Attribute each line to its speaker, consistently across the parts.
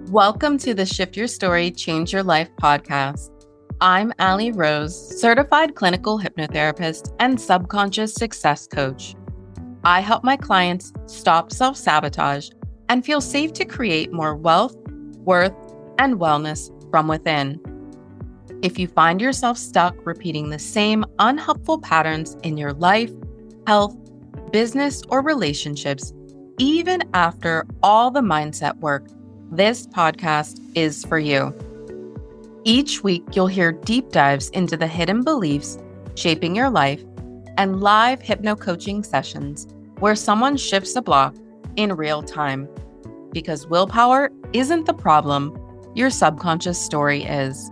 Speaker 1: Welcome to the Shift Your Story, Change Your Life podcast. I'm Allie Rose, certified clinical hypnotherapist and subconscious success coach. I help my clients stop self-sabotage and feel safe to create more wealth, worth, and wellness from within. If you find yourself stuck repeating the same unhelpful patterns in your life, health, business, or relationships, even after all the mindset work, this podcast is for you. Each week, you'll hear deep dives into the hidden beliefs shaping your life and live hypno coaching sessions where someone shifts a block in real time. Because willpower isn't the problem, your subconscious story is.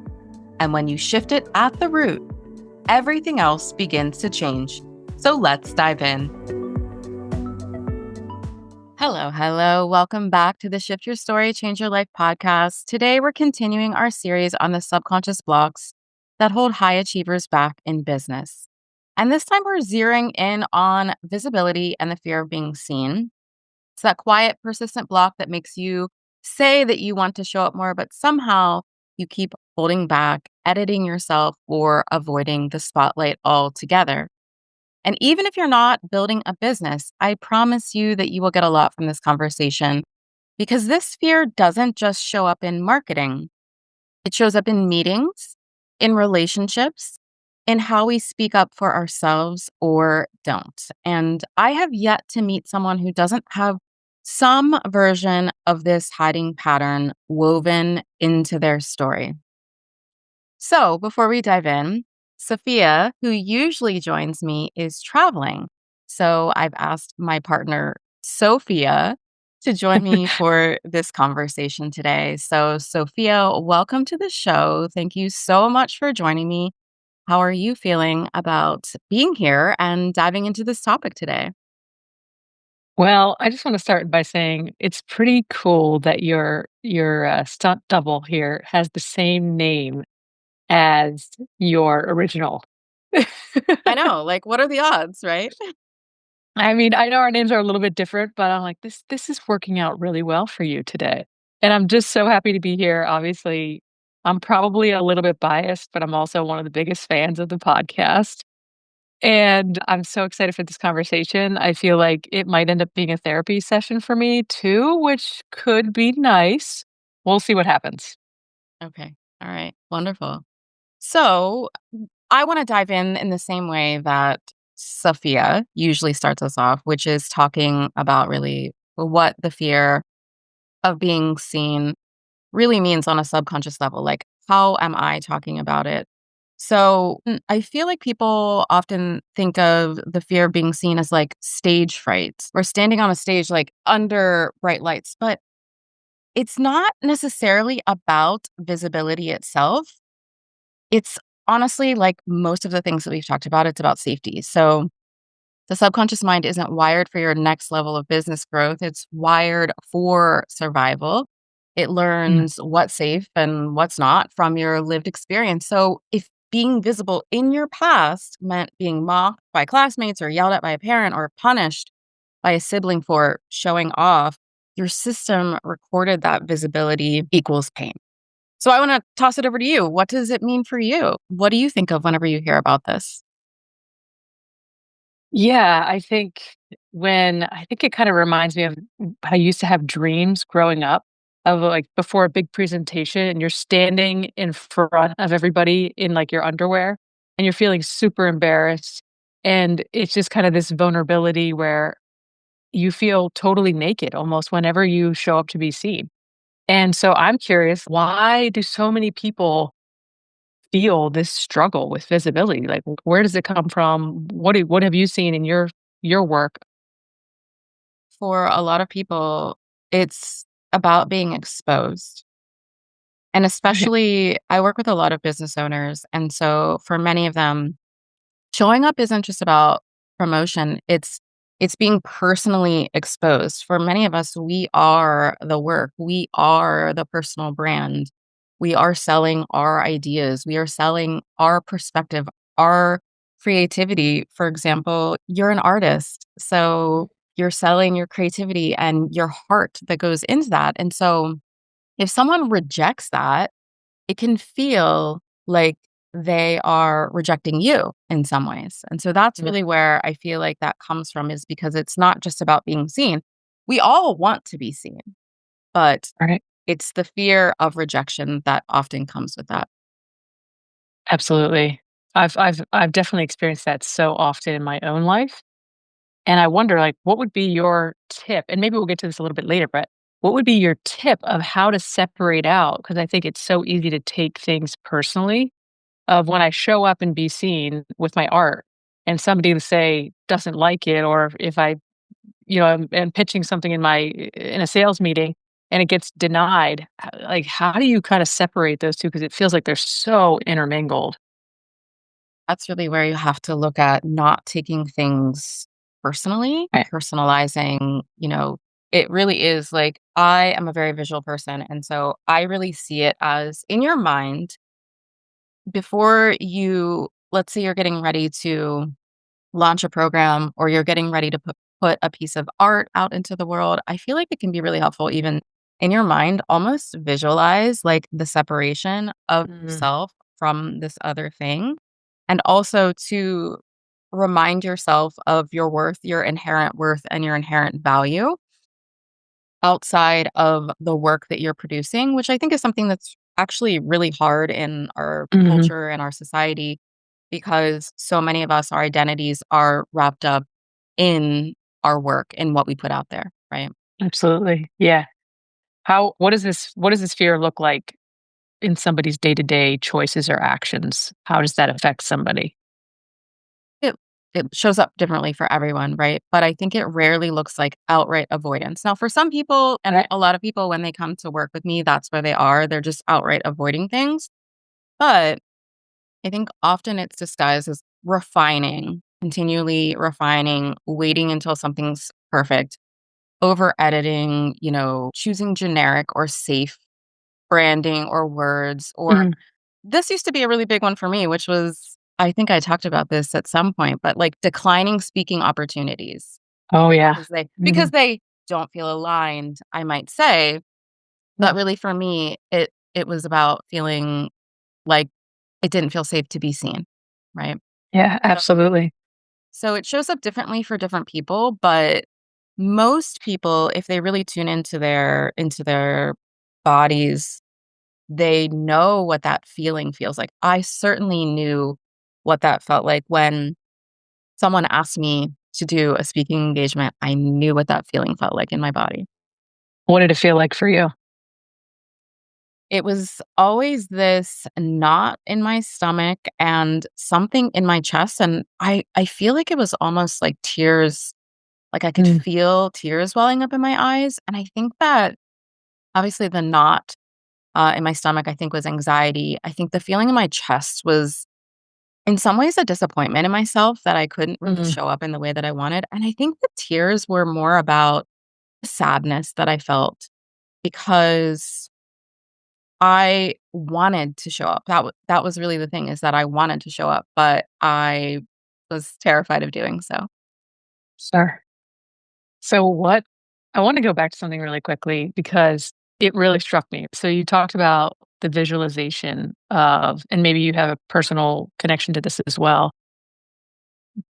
Speaker 1: And when you shift it at the root, everything else begins to change. So let's dive in. Hello. Welcome back to the Shift Your Story, Change Your Life podcast. Today, we're continuing our series on the subconscious blocks that hold high achievers back in business. And this time, we're zeroing in on visibility and the fear of being seen. It's that quiet, persistent block that makes you say that you want to show up more, but somehow you keep holding back, editing yourself, or avoiding the spotlight altogether. And even if you're not building a business, I promise you that you will get a lot from this conversation because this fear doesn't just show up in marketing. It shows up in meetings, in relationships, in how we speak up for ourselves or don't. And I have yet to meet someone who doesn't have some version of this hiding pattern woven into their story. So before we dive in, Safiya, who usually joins me, is traveling. So I've asked my partner, Safiya, to join me for this conversation today. So, Safiya, welcome to the show. Thank you so much for joining me. How are you feeling about being here and diving into this topic today?
Speaker 2: Well, I just want to start by saying it's pretty cool that your stunt double here has the same name as your original.
Speaker 1: I know, like, what are the odds, right?
Speaker 2: I mean, I know our names are a little bit different, but I'm like, this is working out really well for you today. And I'm just so happy to be here. Obviously, I'm probably a little bit biased, but I'm also one of the biggest fans of the podcast. And I'm so excited for this conversation. I feel like it might end up being a therapy session for me too, which could be nice. We'll see what happens.
Speaker 1: Okay. All right. Wonderful. So I want to dive in the same way that Safiya usually starts us off, which is talking about really what the fear of being seen really means on a subconscious level. Like, how am I talking about it? So I feel like people often think of the fear of being seen as like stage fright or standing on a stage like under bright lights, but it's not necessarily about visibility itself. It's honestly like most of the things that we've talked about, it's about safety. So the subconscious mind isn't wired for your next level of business growth. It's wired for survival. It
Speaker 2: Mm.
Speaker 1: learns what's safe and what's not from your lived experience. So if being visible in your past meant being mocked by classmates or yelled at by a parent or punished by a sibling for showing off, your system recorded that visibility equals pain. So I want to toss it over to you. What does it mean for you? What do you think of whenever you hear about this?
Speaker 2: Yeah, I think it kind of reminds me of I used to have dreams growing up of like before a big presentation and you're standing in front of everybody in like your underwear and you're feeling super embarrassed. And it's just kind of this vulnerability where you feel totally naked almost whenever you show up to be seen. And so I'm curious, why do so many people feel this struggle with visibility? Like, where does it come from? What have you seen in your work?
Speaker 1: For a lot of people, it's about being exposed. And
Speaker 2: Okay.
Speaker 1: especially, I work with a lot of business owners. And so for many of them, showing up isn't just about promotion, it's being personally exposed. For many of us, we are the work, we are the personal brand. We are selling our ideas, we are selling our perspective, our creativity. For example, you're an artist, so you're selling your creativity and your heart that goes into that. And so if someone rejects that, it can feel like they are rejecting you in some ways. And so that's
Speaker 2: Mm.
Speaker 1: really where I feel like that comes from, is because it's not just about being seen. We all want to be seen, but
Speaker 2: Right.
Speaker 1: it's the fear of rejection that often comes with that.
Speaker 2: Absolutely. I've definitely experienced that so often in my own life. And I wonder, like, what would be your tip? And maybe we'll get to this a little bit later, but what would be your tip of how to separate out? Because I think it's so easy to take things personally of when I show up and be seen with my art and somebody to say doesn't like it, or if I, am pitching something in a sales meeting and it gets denied, like how do you kind of separate those two? Because it feels like they're so intermingled.
Speaker 1: That's really where you have to look at not taking things personally,
Speaker 2: Right.
Speaker 1: personalizing, it really is like I am a very visual person. And so I really see it as in your mind before you, let's say you're getting ready to launch a program or you're getting ready to put a piece of art out into the world. I feel like it can be really helpful, even in your mind, almost visualize like the separation of
Speaker 2: Mm.
Speaker 1: yourself from this other thing. And also to remind yourself of your worth, your inherent worth, and your inherent value outside of the work that you're producing, which I think is something that's actually really hard in our
Speaker 2: Mhm.
Speaker 1: culture and our society, because so many of us, our identities are wrapped up in our work and what we put out there, right?
Speaker 2: Absolutely. Yeah. What does this fear look like in somebody's day-to-day choices or actions? How does that affect somebody?
Speaker 1: It it shows up differently for everyone, right? But I think it rarely looks like outright avoidance. Now, for some people and
Speaker 2: Right.
Speaker 1: a lot of people, when they come to work with me, that's where they are. They're just outright avoiding things. But I think often it's disguised as refining, continually refining, waiting until something's perfect, over editing, choosing generic or safe branding or words. Or
Speaker 2: Mhm.
Speaker 1: this used to be a really big one for me, which was, I think I talked about this at some point, but like declining speaking opportunities
Speaker 2: Oh, yeah.
Speaker 1: because
Speaker 2: Mhm.
Speaker 1: they don't feel aligned, I might say. But
Speaker 2: Mm.
Speaker 1: really for me, it was about feeling like it didn't feel safe to be seen. Right.
Speaker 2: Yeah,
Speaker 1: So
Speaker 2: absolutely.
Speaker 1: so it shows up differently for different people, but most people, if they really tune into their bodies, they know what that feeling feels like. I certainly knew what that felt like when someone asked me to do a speaking engagement. I knew what that feeling felt like in my body.
Speaker 2: What did it feel like for you?
Speaker 1: It was always this knot in my stomach and something in my chest, and I feel like it was almost like tears. Like, I could
Speaker 2: Mm.
Speaker 1: feel tears welling up in my eyes, and I think that obviously the knot, in my stomach, I think, was anxiety. I think the feeling in my chest was, in some ways, a disappointment in myself that I couldn't really
Speaker 2: Mhm.
Speaker 1: show up in the way that I wanted, and I think the tears were more about the sadness that I felt because I wanted to show up. That was really the thing, is that I wanted to show up, but I was terrified of doing so.
Speaker 2: Sure. So what I want to go back to something really quickly because it really struck me. So you talked about the visualization of, and maybe you have a personal connection to this as well.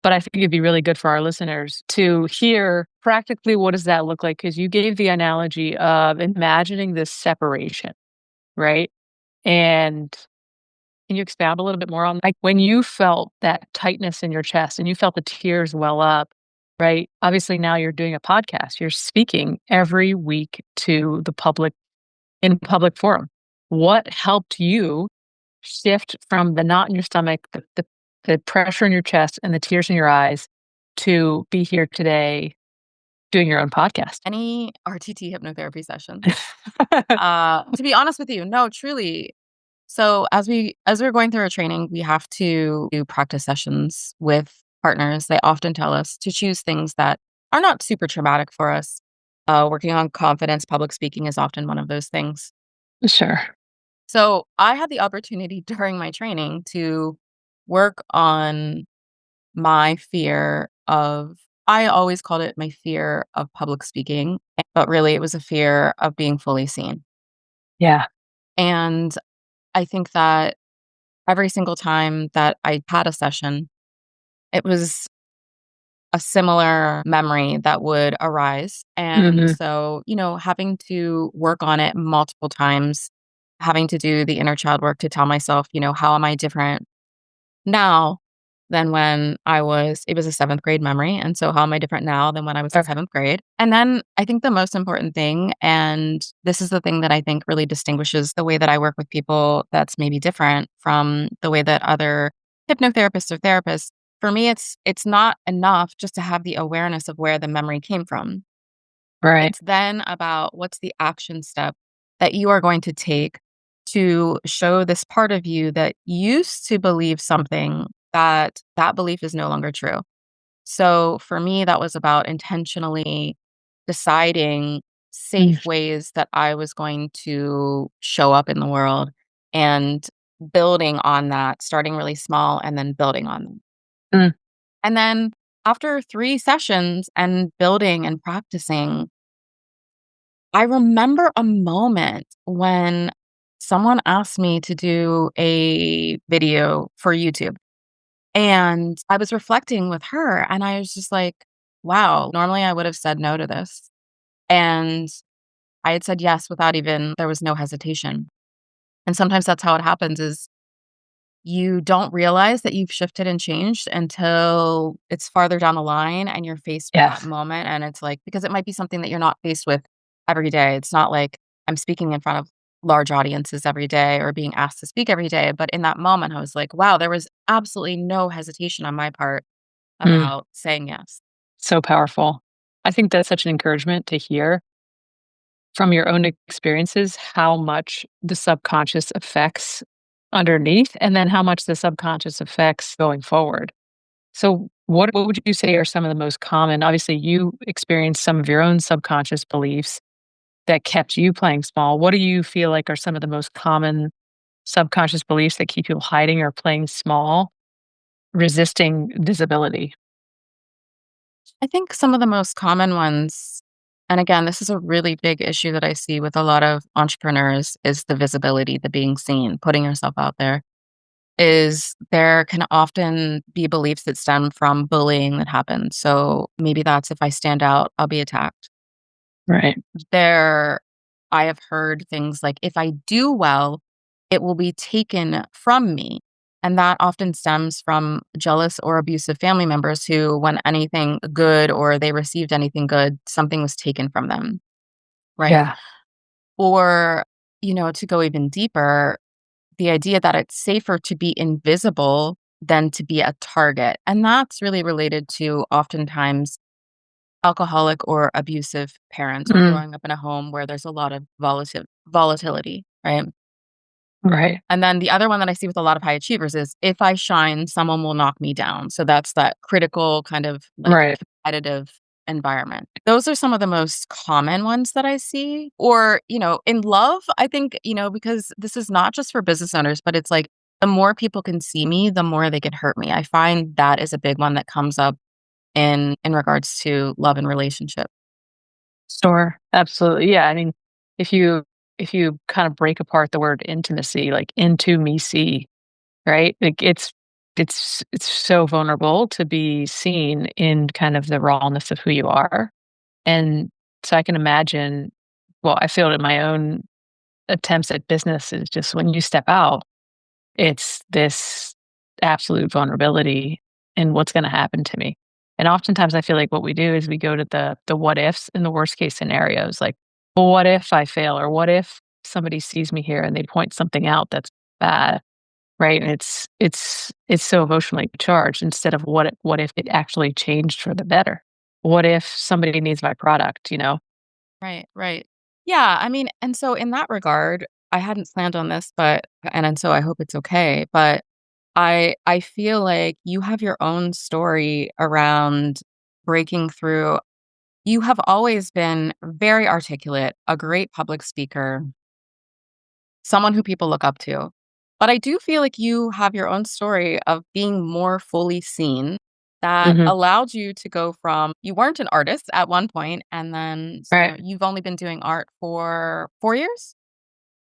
Speaker 2: But I think it'd be really good for our listeners to hear practically what does that look like? Because you gave the analogy of imagining this separation, right? And can you expound a little bit more on, like, when you felt that tightness in your chest and you felt the tears well up, right? Obviously, now you're doing a podcast. You're speaking every week to the public in public forum. What helped you shift from the knot in your stomach, the pressure in your chest, and the tears in your eyes to be here today doing your own podcast?
Speaker 1: Any RTT hypnotherapy sessions. To be honest with you, no, truly. So as we're going through our training, we have to do practice sessions with partners. They often tell us to choose things that are not super traumatic for us. Working on confidence, public speaking is often one of those things.
Speaker 2: Sure.
Speaker 1: So I had the opportunity during my training to work on my fear of, I always called it my fear of public speaking, but really it was a fear of being fully seen.
Speaker 2: Yeah.
Speaker 1: And I think that every single time that I had a session, it was a similar memory that would arise. And
Speaker 2: Mhm.
Speaker 1: so, having to work on it multiple times, having to do the inner child work to tell myself, how am I different now than when it was a seventh grade memory. And so, how am I different now than when I was in
Speaker 2: Okay.
Speaker 1: seventh grade? And then I think the most important thing, and this is the thing that I think really distinguishes the way that I work with people that's maybe different from the way that other hypnotherapists or therapists, for me, it's not enough just to have the awareness of where the memory came from.
Speaker 2: Right.
Speaker 1: It's then about what's the action step that you are going to take to show this part of you that used to believe something that belief is no longer true. So for me, that was about intentionally deciding
Speaker 2: Mm,
Speaker 1: safe ways that I was going to show up in the world and building on that, starting really small and then building on them.
Speaker 2: mm,
Speaker 1: And then after 3 sessions and building and practicing, I remember a moment when someone asked me to do a video for YouTube. And I was reflecting with her and I was just like, wow, normally I would have said no to this. And I had said yes without even, there was no hesitation. And sometimes that's how it happens is you don't realize that you've shifted and changed until it's farther down the line and you're faced with that
Speaker 2: yes.
Speaker 1: moment. And it's like, because it might be something that you're not faced with every day. It's not like I'm speaking in front of large audiences every day or being asked to speak every day. But in that moment, I was like, wow, there was absolutely no hesitation on my part
Speaker 2: Mm,
Speaker 1: about saying yes.
Speaker 2: so powerful. I think that's such an encouragement to hear from your own experiences how much the subconscious affects underneath and then how much the subconscious affects going forward. So what would you say are some of the most common, obviously you experienced some of your own subconscious beliefs that kept you playing small. What do you feel like are some of the most common subconscious beliefs that keep people hiding or playing small, resisting visibility?
Speaker 1: I think some of the most common ones, and again, this is a really big issue that I see with a lot of entrepreneurs, is the visibility, the being seen, putting yourself out there. Is there can often be beliefs that stem from bullying that happens. So maybe that's if I stand out, I'll be attacked.
Speaker 2: Right.
Speaker 1: There, I have heard things like, if I do well, it will be taken from me. And that often stems from jealous or abusive family members who, when anything good or they received anything good, something was taken from them. Right.
Speaker 2: Yeah.
Speaker 1: Or, to go even deeper, the idea that it's safer to be invisible than to be a target. And that's really related to oftentimes alcoholic or abusive parents or
Speaker 2: Mm,
Speaker 1: growing up in a home where there's a lot of volatility, right?
Speaker 2: right.
Speaker 1: And then the other one that I see with a lot of high achievers is if I shine, someone will knock me down. So that's that critical kind of like
Speaker 2: Right.
Speaker 1: competitive environment. Those are some of the most common ones that I see. Or, in love, I think, because this is not just for business owners, but it's like the more people can see me, the more they can hurt me. I find that is a big one that comes up in regards to love and relationship.
Speaker 2: Sure. Absolutely. Yeah. I mean, if you kind of break apart the word intimacy, like into me see, right? Like it's so vulnerable to be seen in kind of the rawness of who you are. And so I can imagine, well, I feel it in my own attempts at business is just when you step out, it's this absolute vulnerability in what's going to happen to me. And oftentimes I feel like what we do is we go to the what ifs and the worst case scenarios like, well, what if I fail or what if somebody sees me here and they point something out that's bad, right? And it's so emotionally charged instead of what if it actually changed for the better? What if somebody needs my product, you know?
Speaker 1: Right, right. Yeah, I mean, and so in that regard, I hadn't planned on this, but and so I hope it's okay, but I feel like you have your own story around breaking through. You have always been very articulate, a great public speaker, someone who people look up to. But I do feel like you have your own story of being more fully seen that
Speaker 2: Mhm.
Speaker 1: allowed you to go from you weren't an artist at one point and then
Speaker 2: Right.
Speaker 1: you've only been doing art for 4 years?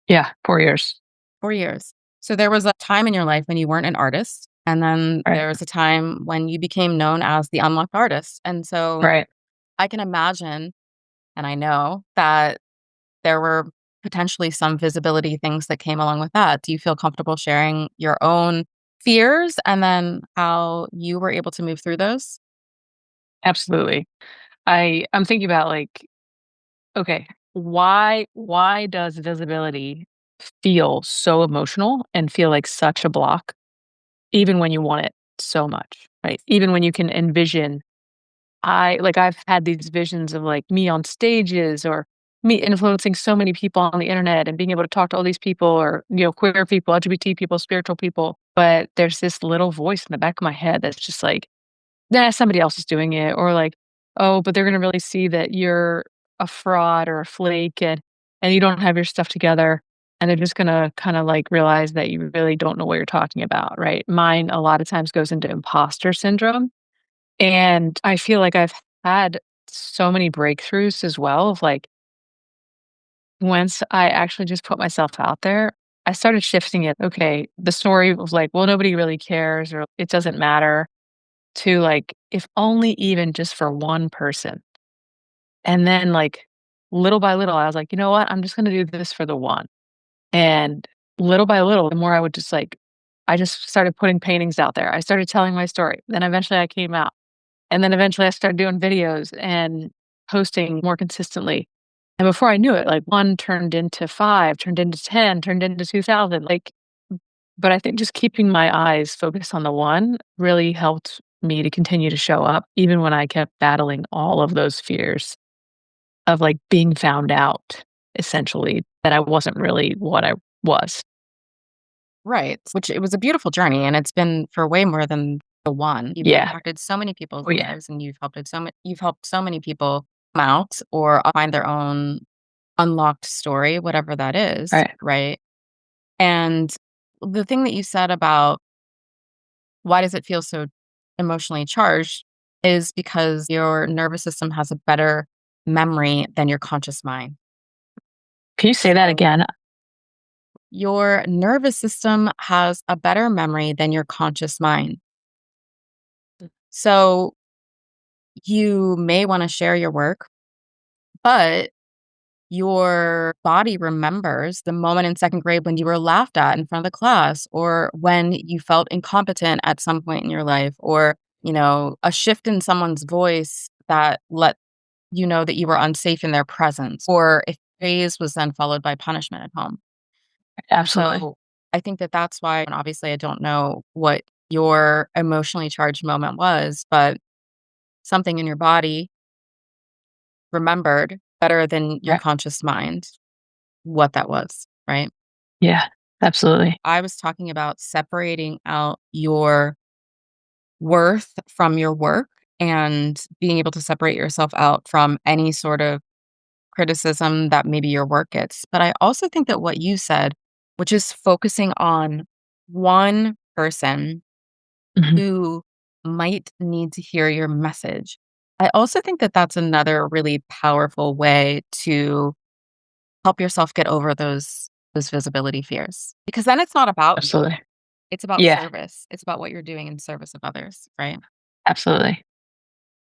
Speaker 2: Yeah, 4 years.
Speaker 1: 4 years. So there was a time in your life when you weren't an artist, and then
Speaker 2: Right,
Speaker 1: there was a time when you became known as the unlocked artist. And so
Speaker 2: right.
Speaker 1: I can imagine, and I know that there were potentially some visibility things that came along with that. Do you feel comfortable sharing your own fears and then how you were able to move through those?
Speaker 2: Absolutely. I'm thinking about, like, okay, why does visibility feel so emotional and feel like such a block even when you want it so much, right? Even when you can envision I've had these visions of, like, me on stages or me influencing so many people on the internet and being able to talk to all these people or, queer people, LGBT people, spiritual people, but there's this little voice in the back of my head that's just like, "Nah, somebody else is doing it," or like, "Oh, but they're gonna really see that you're a fraud or a flake and you don't have your stuff together, and they're just gonna kinda, like, realize that you really don't know what you're talking about," right? Mine a lot of times goes into imposter syndrome, and I feel like I've had so many breakthroughs as well of, like, once I actually just put myself out there, I started shifting it. Okay, the story was like, "Well, nobody really cares," or "It doesn't matter," to, like, if only even just for one person. And then, like, little by little, I was like, "You know what? I'm just gonna do this for the one." And little by little, the more I would just, like I just started putting paintings out there. I started telling my story. Then eventually I came out. And then eventually I started doing videos and posting more consistently. And before I knew it, like, 1 turned into 5, turned into 10, turned into 2,000, like, but I think just keeping my eyes focused on the one really helped me to continue to show up even when I kept battling all of those fears of, like, being found out, essentially, that I wasn't really what I was.
Speaker 1: Right. Which it was a beautiful journey and it's been for way more than the one. You've
Speaker 2: Yeah.
Speaker 1: impacted so many people's
Speaker 2: Oh, yeah.
Speaker 1: lives and you've helped so many people come out or find their own unlocked story, whatever that is,
Speaker 2: Right.
Speaker 1: right? And the thing that you said about why does it feel so emotionally charged is because your nervous system has a better memory than your conscious mind.
Speaker 2: Can you say that
Speaker 1: So
Speaker 2: again?
Speaker 1: your nervous system has a better memory than your conscious mind. So you may want to share your work, but your body remembers the moment in second grade when you were laughed at in front of the class, or when you felt incompetent at some point in your life, or, a shift in someone's voice that let you know that you were unsafe in their presence, or if praise was then followed by punishment at home.
Speaker 2: Absolutely.
Speaker 1: So I think that that's why, and obviously I don't know what your emotionally charged moment was, but something in your body remembered better than your
Speaker 2: Right.
Speaker 1: conscious mind what that was, right?
Speaker 2: Yeah. Absolutely.
Speaker 1: I was talking about separating out your worth from your work and being able to separate yourself out from any sort of criticism that maybe your work gets. But I also think that what you said, which is focusing on one person
Speaker 2: Mhm.
Speaker 1: who might need to hear your message. I also think that that's another really powerful way to help yourself get over those visibility fears. Because then it's not about you.
Speaker 2: Absolutely.
Speaker 1: It's about
Speaker 2: Yeah.
Speaker 1: service. It's about what you're doing in service of others, right?
Speaker 2: Absolutely.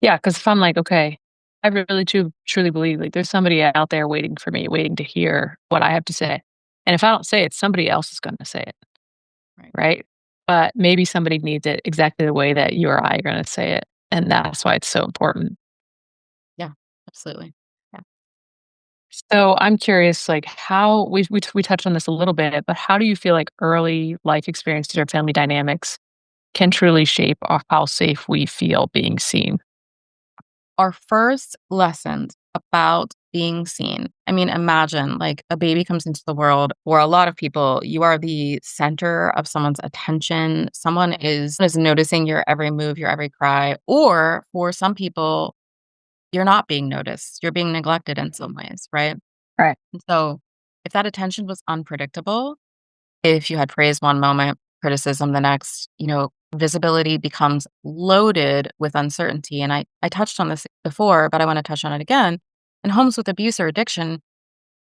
Speaker 2: Yeah, because if I'm like, "Okay, I really truly believe, like, there's somebody out there waiting for me, waiting to hear what I have to say." And if I don't say it, somebody else is gonna say it,
Speaker 1: Right.
Speaker 2: right? But maybe somebody needs it exactly the way that you or I are gonna say it, and that's why it's so important.
Speaker 1: Yeah, absolutely. Yeah.
Speaker 2: So I'm curious, like, how we touched on this a little bit, but how do you feel like early life experiences or family dynamics can truly shape how safe we feel being seen?
Speaker 1: Our first lessons about being seen. I mean, imagine like a baby comes into the world, or a lot of people, you are the center of someone's attention. Someone is noticing your every move, your every cry, or for some people, you're not being noticed. You're being neglected in some ways, right?
Speaker 2: Right.
Speaker 1: And so if that attention was unpredictable, if you had praise one moment, criticism the next, visibility becomes loaded with uncertainty. And I touched on this before, but I want to touch on it again. In homes with abuse or addiction,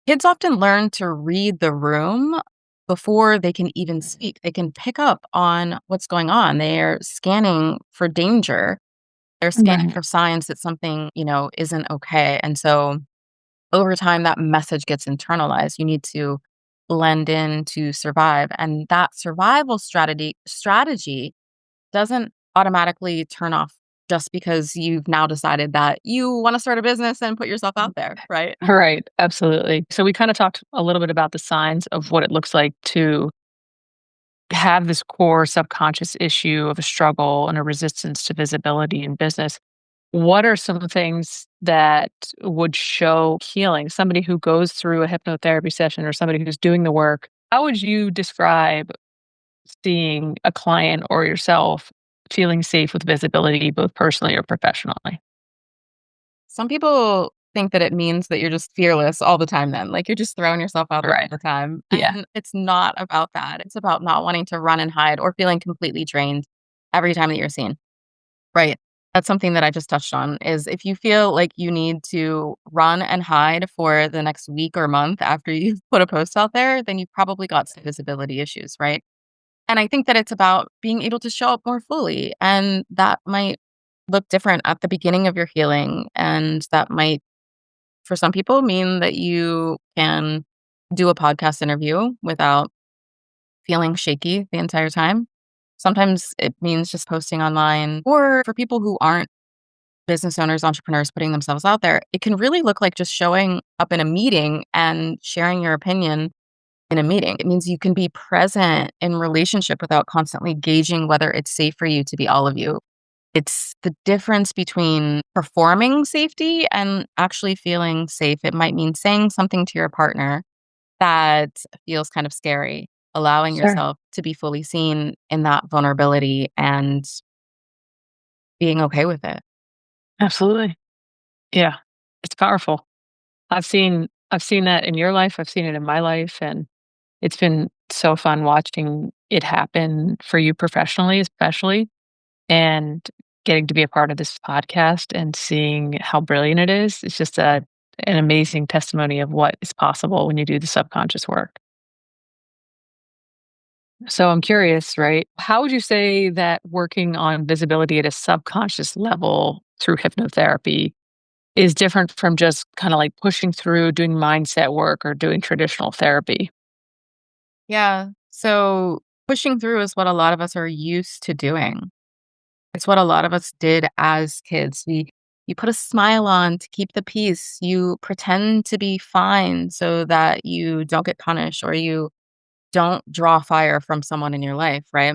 Speaker 1: Kids often learn to read the room before they can even speak. They can pick up on what's going on. They're scanning for danger. They're scanning
Speaker 2: Right.
Speaker 1: for signs that something, isn't okay. And so over time, that message gets internalized. You need to blend in to survive. And that survival strategy doesn't automatically turn off just because you've now decided that you want to start a business and put yourself out there, right?
Speaker 2: Right, absolutely. So we kinda talked a little bit about the signs of what it looks like to have this core subconscious issue of a struggle and a resistance to visibility in business. What are some things that would show healing? Somebody who goes through a hypnotherapy session or somebody who's doing the work, how would you describe seeing a client or yourself feeling safe with visibility, both personally or professionally?
Speaker 1: Some people think that it means that you're just fearless all the time then, like, you're just throwing yourself out there all
Speaker 2: Right.
Speaker 1: the time,
Speaker 2: Yeah.
Speaker 1: and it's not about that. It's about not wanting to run and hide or feeling completely drained every time that you're seen, right? That's something that I just touched on, is if you feel like you need to run and hide for the next week or month after you've put a post out there, then you've probably got some visibility issues, right? And I think that it's about being able to show up more fully, and that might look different at the beginning of your healing, and that might for some people mean that you can do a podcast interview without feeling shaky the entire time. Sometimes it means just posting online, or for people who aren't business owners, entrepreneurs putting themselves out there, it can really look like just showing up in a meeting and sharing your opinion in a meeting. It means you can be present in relationship without constantly gauging whether it's safe for you to be all of you. It's the difference between performing safety and actually feeling safe. It might mean saying something to your partner that feels kind of scary, allowing
Speaker 2: Sure.
Speaker 1: yourself to be fully seen in that vulnerability and being okay with it.
Speaker 2: Absolutely. Yeah. It's powerful. I've seen that in your life, I've seen it in my life, and it's been so fun watching it happen for you professionally, especially, and getting to be a part of this podcast and seeing how brilliant it is. It's just an amazing testimony of what is possible when you do the subconscious work. So I'm curious, right? How would you say that working on visibility at a subconscious level through hypnotherapy is different from just kind of like pushing through doing mindset work or doing traditional therapy?
Speaker 1: Yeah. So pushing through is what a lot of us are used to doing. It's what a lot of us did as kids. You put a smile on to keep the peace. You pretend to be fine so that you don't get punished or you don't draw fire from someone in your life, right?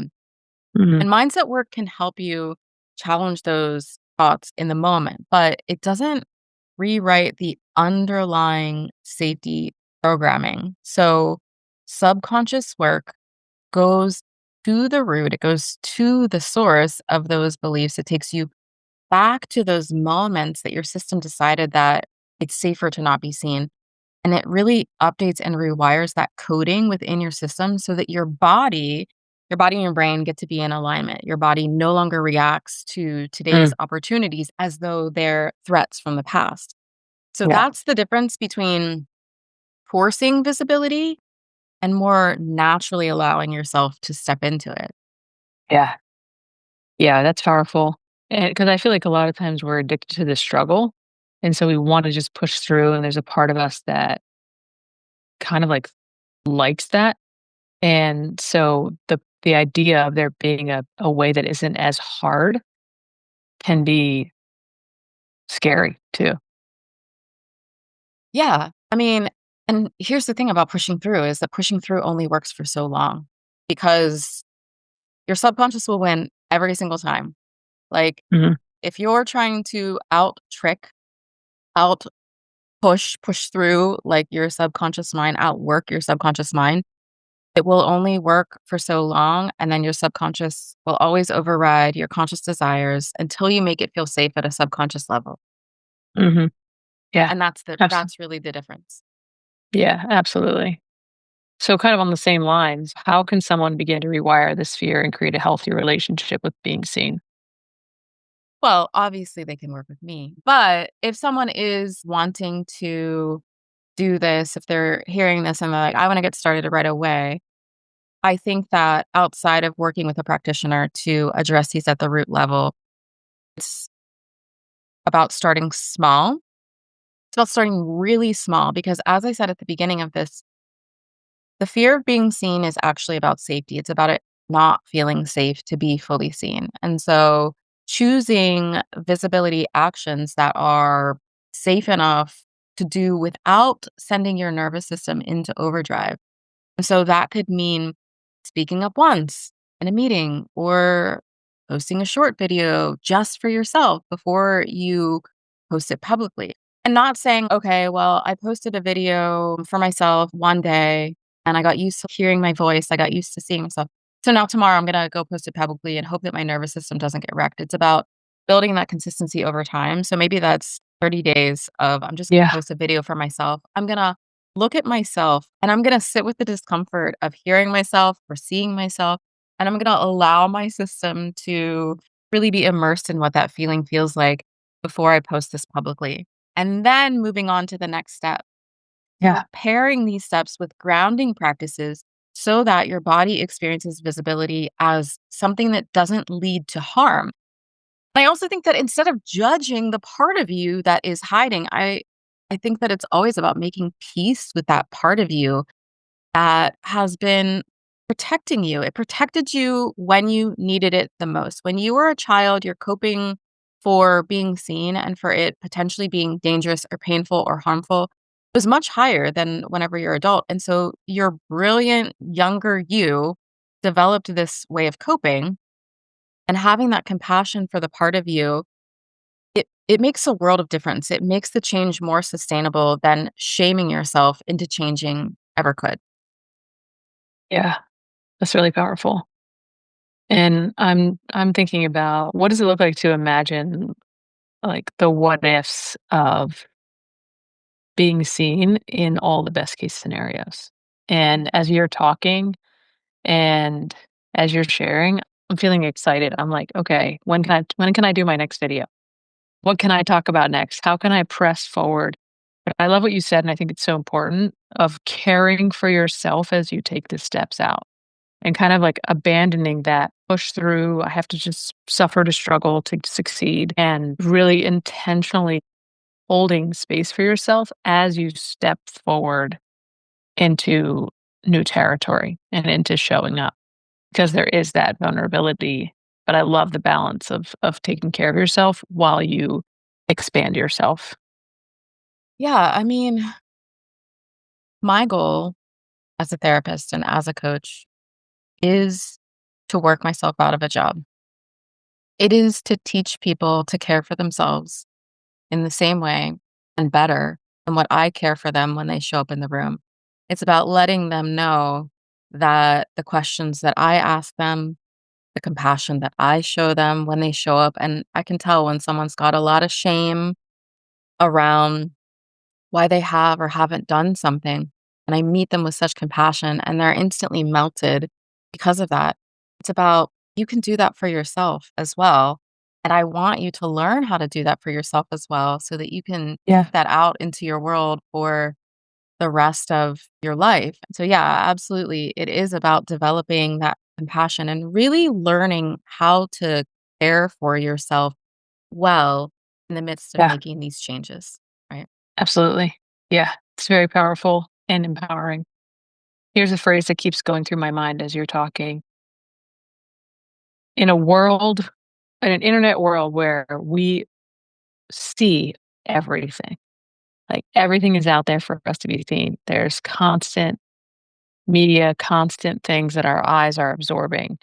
Speaker 2: Mhm.
Speaker 1: And mindset work can help you challenge those thoughts in the moment, but it doesn't rewrite the underlying safety programming. So subconscious work goes to the root, it goes to the source of those beliefs. It takes you back to those moments that your system decided that it's safer to not be seen. And it really updates and rewires that coding within your system so that your body and your brain get to be in alignment. Your body no longer reacts to today's
Speaker 2: Mm,
Speaker 1: opportunities as though they're threats from the past. So
Speaker 2: yeah,
Speaker 1: that's the difference between forcing visibility and more naturally allowing yourself to step into it.
Speaker 2: yeah, yeah, that's powerful. And because I feel like a lot of times we're addicted to the struggle. And so we want to just push through. And there's a part of us that kind of like likes that. And so the idea of there being a way that isn't as hard can be scary too.
Speaker 1: Yeah. I mean, and here's the thing about pushing through is that pushing through only works for so long because your subconscious will win every single time. Like
Speaker 2: Mhm,
Speaker 1: if you're trying to out trick, out push through like your subconscious mind, outwork your subconscious mind, it will only work for so long. And then your subconscious will always override your conscious desires until you make it feel safe at a subconscious level.
Speaker 2: mhm, yeah,
Speaker 1: And
Speaker 2: abso
Speaker 1: that's really the difference.
Speaker 2: yeah, absolutely. So kind of on the same lines, how can someone begin to rewire this fear and create a healthy relationship with being seen?
Speaker 1: Well, obviously they can work with me. But if someone is wanting to do this, if they're hearing this and they're like, I want to get started right away, I think that outside of working with a practitioner to address these at the root level, it's about starting small. It's about starting really small because, as I said at the beginning of this, the fear of being seen is actually about safety. It's about it not feeling safe to be fully seen. And so, choosing visibility actions that are safe enough to do without sending your nervous system into overdrive. And so that could mean speaking up once in a meeting or posting a short video just for yourself before you post it publicly. And not saying, okay, well, I posted a video for myself one day and I got used to hearing my voice. I got used to seeing myself. So now tomorrow I'm going to go post it publicly and hope that my nervous system doesn't get wrecked. It's about building that consistency over time. So maybe that's 30 days of I'm just going to
Speaker 2: Yeah.
Speaker 1: post a video for myself. I'm going to look at myself and I'm going to sit with the discomfort of hearing myself or seeing myself. And I'm going to allow my system to really be immersed in what that feeling feels like before I post this publicly. And then moving on to the next step,
Speaker 2: Yeah.
Speaker 1: you're pairing these steps with grounding practices so that your body experiences visibility as something that doesn't lead to harm. I also think that instead of judging the part of you that is hiding, I think that it's always about making peace with that part of you that has been protecting you. It protected you when you needed it the most. When you were a child, you're coping for being seen and for it potentially being dangerous or painful or harmful was much higher than whenever you're adult. And so your brilliant younger you developed this way of coping and having that compassion for the part of you, it makes a world of difference. It makes the change more sustainable than shaming yourself into changing ever could.
Speaker 2: Yeah. That's really powerful. And I'm thinking about what does it look like to imagine like the what ifs of being seen in all the best case scenarios. And as you're talking and as you're sharing, I'm feeling excited. I'm like, okay, when can I do my next video? What can I talk about next? How can I press forward? But I love what you said, and I think it's so important of caring for yourself as you take the steps out and kind of like abandoning that push through. I have to just suffer to struggle to succeed and really intentionally holding space for yourself as you step forward into new territory and into showing up because there is that vulnerability. But I love the balance of taking care of yourself while you expand yourself.
Speaker 1: Yeah, I mean, my goal as a therapist and as a coach is to work myself out of a job. It is to teach people to care for themselves in the same way and better than what I care for them when they show up in the room. It's about letting them know that the questions that I ask them, the compassion that I show them when they show up, and I can tell when someone's got a lot of shame around why they have or haven't done something. And I meet them with such compassion and they're instantly melted because of that. It's about you can do that for yourself as well. And I want you to learn how to do that for yourself as well so that you can
Speaker 2: Yeah.
Speaker 1: take that out into your world for the rest of your life. So, yeah, absolutely. It is about developing that compassion and really learning how to care for yourself well in the midst of
Speaker 2: Yeah.
Speaker 1: making these changes, right?
Speaker 2: Absolutely. Yeah. It's very powerful and empowering. Here's a phrase that keeps going through my mind as you're talking. In a world, in an internet world where we see everything, like everything is out there for us to be seen. There's constant media, constant things that our eyes are absorbing.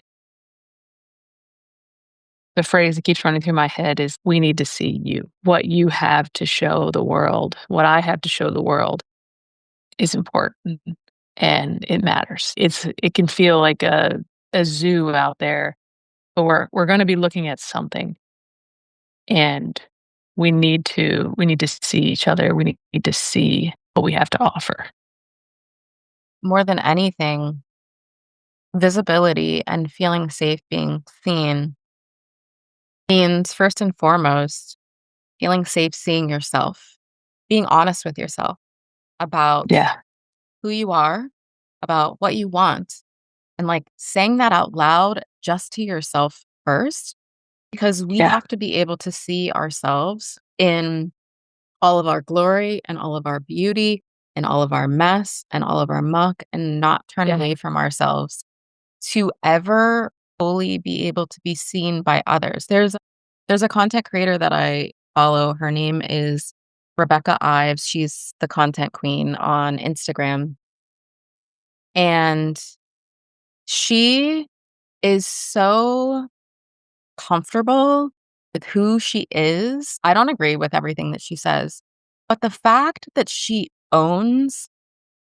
Speaker 2: The phrase that keeps running through my head is we need to see you. What you have to show the world, what I have to show the world is important and it matters. It can feel like a zoo out there, but we're going to be looking at something and we need to see each other. We need to see what we have to offer.
Speaker 1: More than anything, visibility and feeling safe being seen means first and foremost, feeling safe seeing yourself, being honest with yourself. about
Speaker 2: Yeah.
Speaker 1: who you are, about what you want, and like saying that out loud just to yourself first, because we
Speaker 2: Yeah.
Speaker 1: have to be able to see ourselves in all of our glory and all of our beauty and all of our mess and all of our muck and not turn
Speaker 2: Yeah.
Speaker 1: away from ourselves to ever fully be able to be seen by others. There's a content creator that I follow. Her name is Rebecca Ives. She's the content queen on Instagram. And she is so comfortable with who she is. I don't agree with everything that she says, but the fact that she owns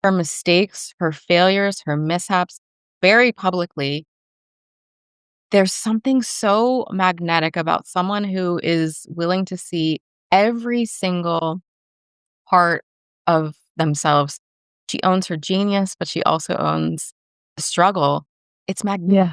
Speaker 1: her mistakes, her failures, her mishaps very publicly, there's something so magnetic about someone who is willing to see every single part of themselves. She owns her genius, but she also owns the struggle. It's magnetic.
Speaker 2: Yeah.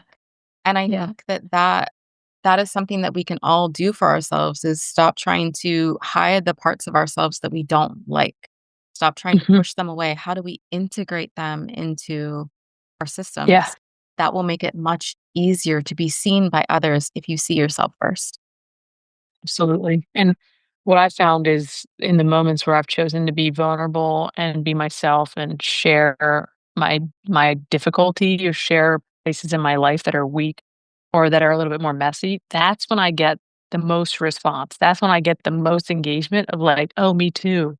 Speaker 1: And I
Speaker 2: Yeah.
Speaker 1: think that is something that we can all do for ourselves is stop trying to hide the parts of ourselves that we don't like. Stop trying to
Speaker 2: Mhm.
Speaker 1: push them away. How do we integrate them into our
Speaker 2: Yeah.
Speaker 1: systems? That will make it much easier to be seen by others if you see yourself first.
Speaker 2: Absolutely. And what I found is in the moments where I've chosen to be vulnerable and be myself and share my difficulty or share places in my life that are weak or that are a little bit more messy, that's when I get the most response. That's when I get the most engagement of like, oh, me too.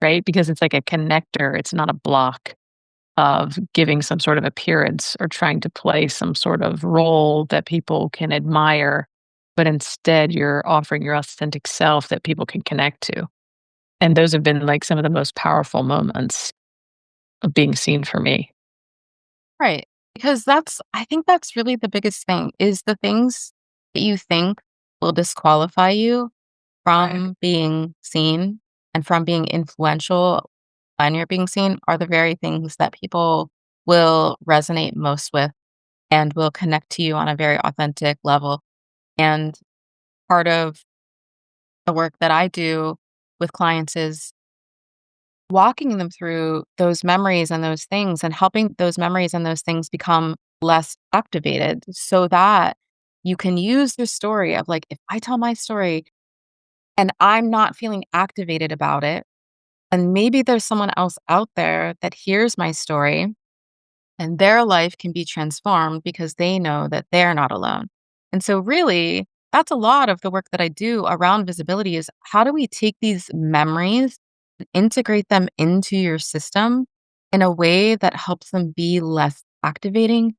Speaker 2: Right. Because it's like a connector, it's not a block of giving some sort of appearance or trying to play some sort of role that people can admire, but instead you're offering your authentic self that people can connect to. And those have been like some of the most powerful moments of being seen for me.
Speaker 1: Right. Because I think that's really the biggest thing is the things that you think will disqualify you
Speaker 2: Right.
Speaker 1: from being seen and from being influential when you're being seen are the very things that people will resonate most with and will connect to you on a very authentic level. And part of the work that I do with clients is walking them through those memories and those things and helping those memories and those things become less activated so that you can use your story of like, if I tell my story and I'm not feeling activated about it, and maybe there's someone else out there that hears my story and their life can be transformed because they know that they're not alone. And so, really, that's a lot of the work that I do around visibility is how do we take these memories and integrate them into your system in a way that helps them be less activating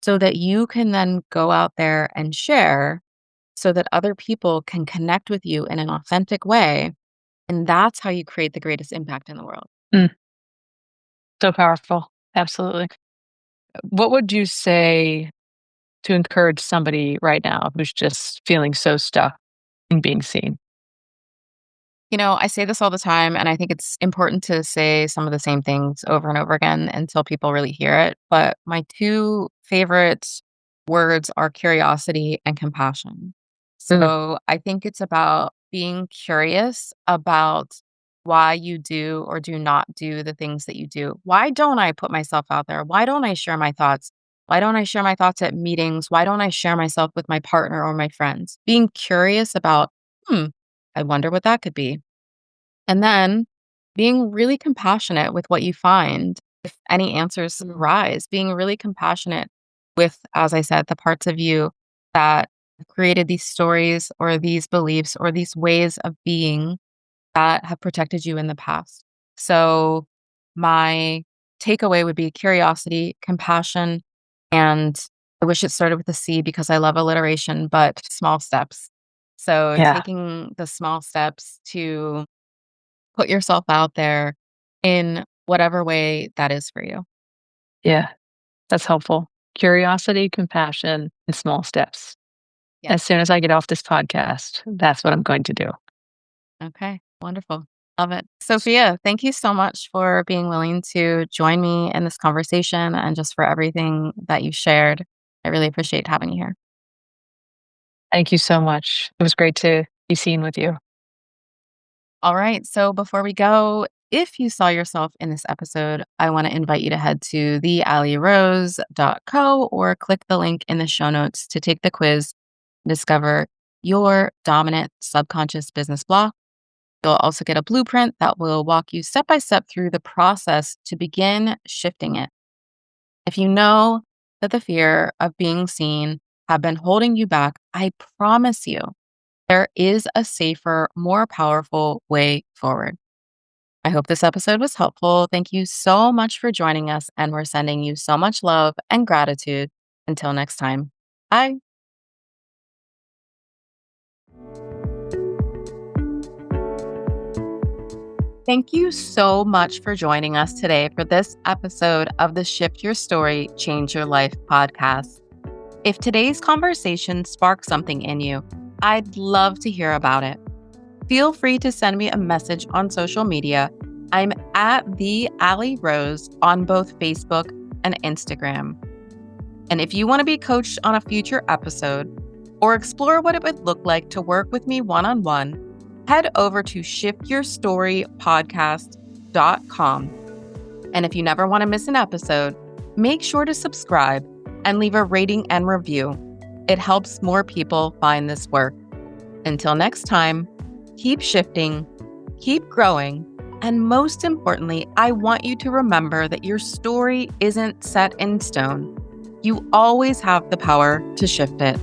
Speaker 1: so that you can then go out there and share so that other people can connect with you in an authentic way. And that's how you create the greatest impact in the world.
Speaker 2: Mm, so powerful. Absolutely. What would you say to encourage somebody right now who's just feeling so stuck in being seen?
Speaker 1: You know, I say this all the time, and I think it's important to say some of the same things over and over again until people really hear it. But my two favorite words are curiosity and compassion.
Speaker 2: Mm,
Speaker 1: So I think it's about being curious about why you do or do not do the things that you do. Why don't I put myself out there? Why don't I share my thoughts? Why don't I share my thoughts at meetings? Why don't I share myself with my partner or my friends? Being curious about, hmm, I wonder what that could be. And then being really compassionate with what you find if any answers
Speaker 2: mm.
Speaker 1: arise, being really compassionate with, as I said, the parts of you that created these stories or these beliefs or these ways of being that have protected you in the past. So, my takeaway would be curiosity, compassion, and I wish it started with a C because I love alliteration, but small steps. So,
Speaker 2: Yeah.
Speaker 1: taking the small steps to put yourself out there in whatever way that is for you.
Speaker 2: Yeah. That's helpful. Curiosity, compassion, and small steps.
Speaker 1: Yes.
Speaker 2: As soon as I get off this podcast, that's what I'm going to do.
Speaker 1: Okay. Wonderful. Love it. Sophia, thank you so much for being willing to join me in this conversation and just for everything that you shared. I really appreciate having you here.
Speaker 2: Thank you so much. It was great to be seen with you.
Speaker 1: All right. So before we go, If you saw yourself in this episode, I want to invite you to head to theallyrose.co or click the link in the show notes to take the quiz and discover your dominant subconscious business block. You'll also get a blueprint that will walk you step by step through the process to begin shifting it. If you know that the fear of being seen have been holding you back, I promise you there is a safer, more powerful way forward. I hope this episode was helpful. Thank you so much for joining us, and we're sending you so much love and gratitude. Until next time, bye. Thank you so much for joining us today for this episode of the Shift Your Story, Change Your Life podcast. If today's conversation sparked something in you, I'd love to hear about it. Feel free to send me a message on social media. I'm at The Ally Rose on both Facebook and Instagram. And if you want to be coached on a future episode or explore what it would look like to work with me one-on-one, head over to shiftyourstorypodcast.com. And if you never want to miss an episode, make sure to subscribe and leave a rating and review. It helps more people find this work. Until next time, keep shifting, keep growing, and most importantly, I want you to remember that your story isn't set in stone. You always have the power to shift it.